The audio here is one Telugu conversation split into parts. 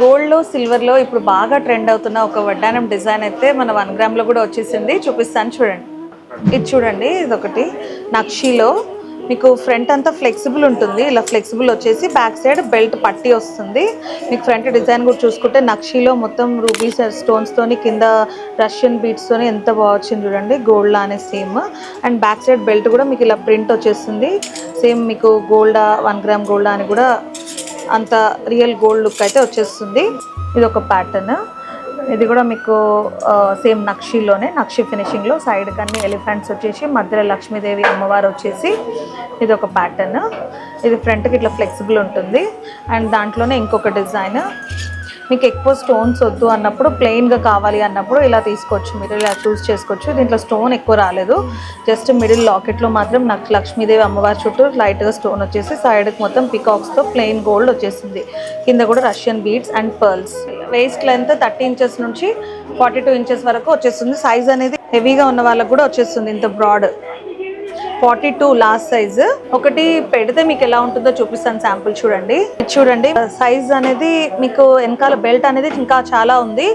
గోల్డ్లో సిల్వర్లో ఇప్పుడు బాగా ట్రెండ్ అవుతున్న ఒక వడ్డానం డిజైన్ అయితే మన 1 గ్రామ్లో కూడా వచ్చేసింది. చూపిస్తాను చూడండి. ఇది చూడండి, ఇది ఒకటి నక్షీలో మీకు ఫ్రంట్ అంతా ఫ్లెక్సిబుల్ ఉంటుంది. ఇలా ఫ్లెక్సిబుల్ వచ్చేసి బ్యాక్ సైడ్ బెల్ట్ పట్టి వస్తుంది. మీకు ఫ్రంట్ డిజైన్ కూడా చూసుకుంటే నక్షీలో మొత్తం రూబీస్ స్టోన్స్తోని కింద రష్యన్ బీట్స్తోని ఎంత బాగా వచ్చింది చూడండి. గోల్డ్ లానే same. And back side belt కూడా మీకు ఇలా ప్రింట్ వచ్చేస్తుంది. సేమ్ మీకు గోల్డా 1 గ్రామ్ గోల్డా అని కూడా అంత రియల్ గోల్డ్ లుక్ అయితే వచ్చేస్తుంది. ఇది ఒక ప్యాటర్న్. ఇది కూడా మీకు సేమ్ నక్షీలోనే నక్షి ఫినిషింగ్లో సైడ్ కన్నీ ఎలిఫెంట్స్ వచ్చేసి మధ్యలో లక్ష్మీదేవి అమ్మవారు వచ్చేసి ఇది ఒక ప్యాటర్న్. ఇది ఫ్రంట్కి ఇట్లా ఫ్లెక్సిబుల్ ఉంటుంది. అండ్ దాంట్లోనే ఇంకొక డిజైన్. మీకు ఎక్కువ స్టోన్స్ వద్దు అన్నప్పుడు ప్లెయిన్గా కావాలి అన్నప్పుడు ఇలా తీసుకోవచ్చు. మీరు ఇలా చూస్ చేసుకోవచ్చు. దీంట్లో స్టోన్ ఎక్కువ రాలేదు. జస్ట్ మిడిల్ లాకెట్లో మాత్రం నాకు లక్ష్మీదేవి అమ్మవారి చుట్టూ లైట్గా స్టోన్ వచ్చేసి సైడ్కి మొత్తం పికాక్స్తో ప్లెయిన్ గోల్డ్ వచ్చేసింది. కింద కూడా Russian beads and pearls. Waste length 30 inches నుంచి 42 ఇంచెస్ వరకు వచ్చేస్తుంది. సైజ్ అనేది హెవీగా ఉన్న వాళ్ళకి కూడా వచ్చేస్తుంది. ఇంత బ్రాడ్ 42 లాస్ట్ సైజ్. ఒకటి పెడితే మీకు ఎలా ఉంటుందో చూపిస్తాను, శాంపుల్ చూడండి. చూడండి సైజ్ అనేది మీకు వెనకాల బెల్ట్ అనేది ఇంకా చాలా ఉంది.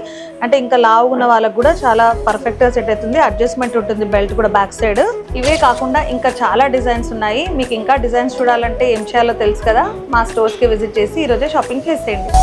అంటే ఇంకా లావు ఉన్న వాళ్ళకి కూడా చాలా పర్ఫెక్ట్గా సెట్ అవుతుంది. అడ్జస్ట్మెంట్ ఉంటుంది బెల్ట్ కూడా బ్యాక్ సైడ్. ఇవే కాకుండా ఇంకా చాలా డిజైన్స్ ఉన్నాయి. మీకు ఇంకా డిజైన్స్ చూడాలంటే ఏం చేయాలో తెలుసు కదా, మా స్టోర్స్కి విజిట్ చేసి ఈరోజే షాపింగ్ చేసేయండి.